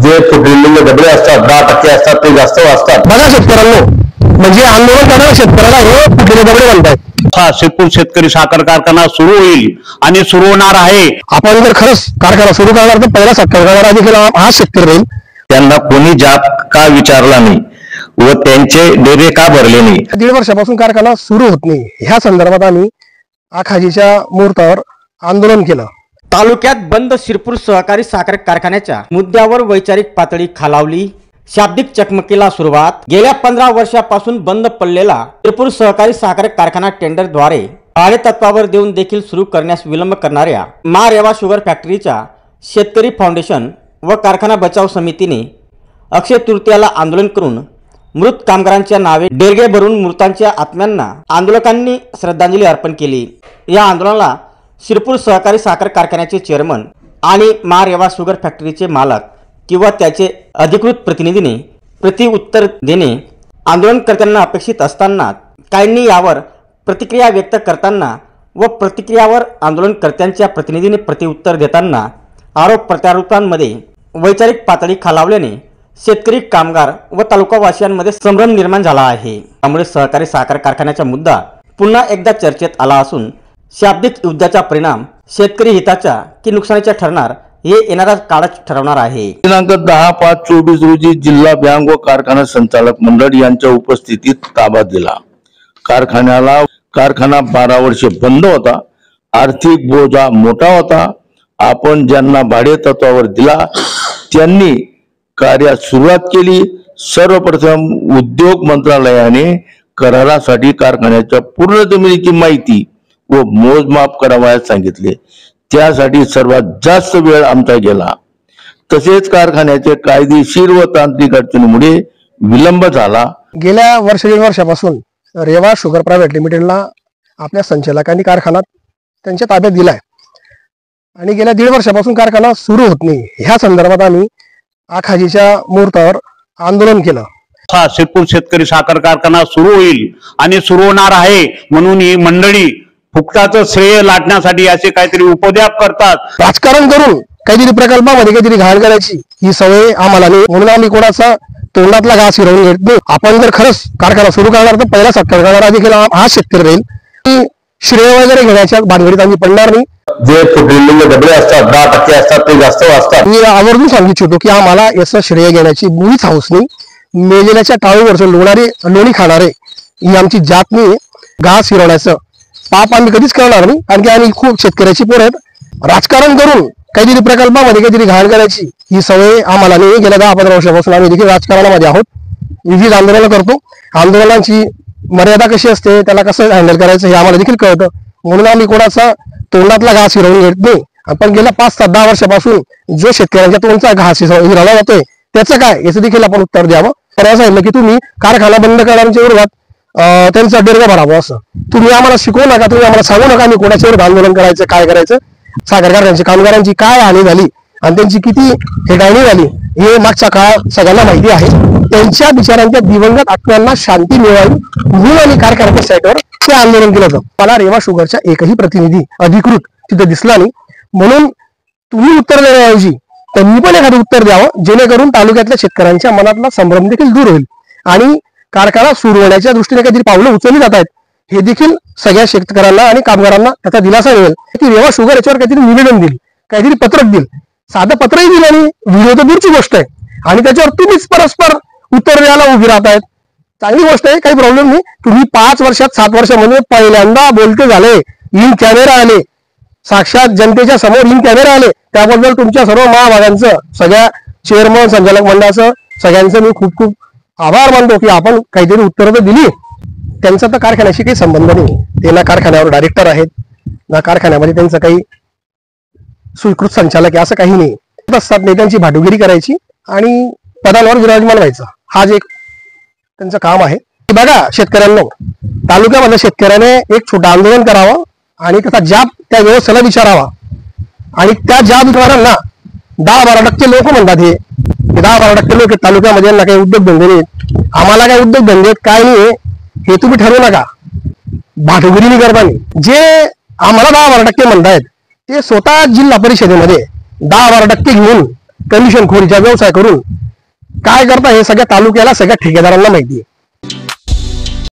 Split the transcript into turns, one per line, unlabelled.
जे फुटलेले डबळे असतात 10% असतात ते जास्त वाचतात।
बघा शेतकऱ्यांना, म्हणजे आंदोलन करणाऱ्या शेतकऱ्याला हे फुटलेले डबळे म्हणतात।
शिरपूर शेतकरी साखर कारखाना सुरू होईल आणि सुरू होणार आहे।
आपण जर खरंच कारखाना सुरू करणार तर पहिला सत्कार देखील हा शेतकरी राहील।
त्यांना कोणी जात का विचारला नाही व त्यांचे डेरे का भरले नाही।
1.5 वर्षापासून कारखाना सुरू होत नाही, ह्या संदर्भात आम्ही आखाजीच्या मुहूर्तावर आंदोलन केलं।
तालुक्यात बंद शिरपूर सहकारी साखर कारखान्याच्या मुद्द्यावर वैचारिक पातळी खालावली, शाब्दिक चकमकीला सुरुवात। गेल्या 15 वर्षापासून बंद पडलेला शिरपूर सहकारी साखर कारखाना टेंडरद्वारे भाडे तत्वावर देऊन देखील सुरू करण्यास विलंब करणाऱ्या मा रेवा शुगर फॅक्टरीच्या शेतकरी फाउंडेशन व कारखाना बचाव समितीने अक्षय तृतीयाला आंदोलन करून मृत कामगारांच्या नावे डेरगे भरून मृतांच्या आत्म्यांना आंदोलकांनी श्रद्धांजली अर्पण केली। या आंदोलनाला शिरपूर सहकारी साखर कारखान्याचे चेअरमन आणि मा रेवा शुगर फॅक्टरीचे मालक किंवा त्याचे अधिकृत प्रतिनिधीने प्रत्युत्तर देणे आंदोलनकर्त्यांना अपेक्षित असताना काहींनी यावर प्रतिक्रिया व्यक्त करताना व प्रतिक्रियावर आंदोलनकर्त्यांच्या प्रतिनिधीने प्रत्युत्तर देताना आरोप प्रत्यारोपांमध्ये वैचारिक पातळी खालावल्याने शेतकरी, कामगार व तालुकावासियांमध्ये संभ्रम निर्माण झाला आहे। त्यामुळे सहकारी साखर कारखान्याचा मुद्दा पुन्हा एकदा चर्चेत आला असून शाब्दिक युद्धाचा परिणाम शेतकरी हिताच्या की नुकसानीचा ठरणार हे येणारा काळच ठरवणार आहे।
दिनांक 10/5/24 रोजी जिल्हा बँक व कारखाना संचालक मंडळ यांच्या उपस्थितीत ताबा दिला। कारखाना 12 वर्षे बंद होता, आर्थिक बोजा मोठा होता। आपण ज्यांना भाडे तत्वावर दिला त्यांनी कार्यात सुरुवात केली। सर्वप्रथम उद्योग मंत्रालयाने करारासाठी कारखान्याच्या पूर्ण जमिनीची माहिती व मोजमाप करावयास सांगितले। त्यासाठी सर्वात जास्त वेळ आमचा गेला। तसेच कारखान्याचे कायदेशीर व तांत्रिक अडचणीमुळे विलंब झाला।
गेल्या 1.5 वर्षापासून रेवा शुगर प्रायव्हेट लिमिटेडला आपल्या संचालकांनी कारखाना त्यांच्या ताब्यात दिलाय आणि गेल्या 1.5 वर्षापासून कारखाना सुरू होत नाही, ह्या संदर्भात आम्ही आखाजीच्या मुहूर्तावर आंदोलन केलं।
शिरपूर शेतकरी साखर कारखाना सुरू होईल आणि सुरू होणार आहे म्हणून ही मंडळी फुकटाचं श्रेय लाटण्यासाठी असे काहीतरी उपद्व्याप करतात।
राजकारण करून काहीतरी प्रकल्पामध्ये काहीतरी घाण करायची ही सवय आम्हाला नाही, म्हणून आम्ही कोणाचा तोंडातला घास हिरवून घेत नाही। आपण जर खरंच कारखाना सुरू करणार तर पहिला सत्कार करणारा देखील हा शेतकरी राहील। श्रेय वगैरे घेण्याच्या भानगडीत आम्ही पडणार नाही।
जे फुटलेले डबळे असतात 10% असतात ते जास्त वाचतात।
मी आवर्जून सांगू इच्छितो की आम्हाला याचं श्रेय घेण्याची मुळीच हौस नाही। मेलेल्याच्या टाळूवरचं लोणी खाणारे ही आमची जात नाही। घास हिरवण्याचं पाप आम्ही कधीच करणार नाही, कारण की आम्ही खूप शेतकऱ्याची पोर आहेत। राजकारण करून काहीतरी प्रकल्पामध्ये काहीतरी घाण करायची ही सवय आम्हाला नाही। गेल्या 10-15 वर्षापासून आम्ही देखील राजकारणामध्ये आहोत, विविध आंदोलनं करतो। आंदोलनांची मर्यादा कशी असते, त्याला कसं हँडल करायचं हे आम्हाला देखील कळतं, म्हणून आम्ही कोणाचा तोंडातला घास हिरवून घेत नाही। आपण गेल्या 5-10 वर्षापासून जो शेतकऱ्यांच्या तोंडचा घास हिरवला जातोय त्याचं काय, याचं देखील आपण उत्तर द्यावं। तर असं सांगितलं की तुम्ही कारखाना बंद करण्याच्या विरोधात त्यांचा डेरगा भरावा, असं तुम्ही आम्हाला शिकवू नका, तुम्ही आम्हाला सांगू नका आम्ही कोणाच्या विरोधात आंदोलन करायचं, काय करायचं। साखर कारखान्याच्या कामगारांची काय हानी झाली आणि त्यांची किती हेटाळणी झाली हे मागचा काळ सगळ्यांना माहिती आहे। त्यांच्या बिचारांच्या दिवंगत आत्म्यांना शांती मिळावी म्हणून आम्ही कारखान्याच्या साईटवर ते आंदोलन केलं होतं। मला रेवा शुगरचा एकही प्रतिनिधी अधिकृत तिथे दिसला नाही, म्हणून तुम्ही उत्तर देण्याऐवजी त्यांनी पण एखादं उत्तर द्यावं, जेणेकरून तालुक्यातल्या शेतकऱ्यांच्या मनातला संभ्रम देखील दूर होईल आणि कारखाना सुरू होण्याच्या दृष्टीने काहीतरी पावलं उचलली जात आहेत हे देखील सगळ्या शेतकऱ्यांना आणि कामगारांना त्याचा दिलासा मिळेल की रेवा शुगर याच्यावर काहीतरी निवेदन देईल, काहीतरी पत्रक देईल। साधं पत्रही दिलं आणि व्हिडिओ तर दूरची गोष्ट आहे आणि त्याच्यावर तुम्हीच परस्पर उत्तर द्यायला उभी राहतायत, चांगली गोष्ट आहे, काही प्रॉब्लेम नाही। तुम्ही 5 वर्षात 7 वर्षामध्ये पहिल्यांदा बोलते झाले, इन कॅमेरा आले, साक्षात जनतेच्या समोर इन कॅमेरा आले, त्याबद्दल तुमच्या सर्व महाभागांचं, सगळ्या चेअरमन संचालक मंडळाचं सगळ्यांचं मी खूप खूप आभार मानतो की आपण काहीतरी उत्तरं तर दिली। त्यांचा तर कारखान्याशी काही संबंध नाही, ते ना कारखान्यावर डायरेक्टर आहेत ना कारखान्यामध्ये त्यांचं काही स्वीकृत संचालक आहे, असं काही नाही। असतात नेत्यांची भाटुगिरी करायची आणि पदांवर विराजमान व्हायचं, हा जे त्यांचं काम आहे। बघा शेतकऱ्यांना, तालुक्यामधल्या शेतकऱ्याने एक छोटं आंदोलन करावं आणि त्याचा जाब त्या व्यवस्थेला विचारावा आणि त्या जाब विचारांना 10-12% लोक म्हणतात हे 10-12% लोक तालुक्यामध्ये यांना काही उद्योगधंदे नाहीत, आम्हाला काही उद्योगधंदे काय नाही हे तुम्ही ठरवू नका। भाटुगिरी करताना जे आम्हाला 10-12% म्हणतायत ते स्वतः जिल्हा परिषदेमध्ये 10-12% घेऊन कमिशन खोरीचा व्यवसाय करून काय करता हे सगळ्या तालुक्याला, सगळ्या ठेकेदारांना माहिती आहे.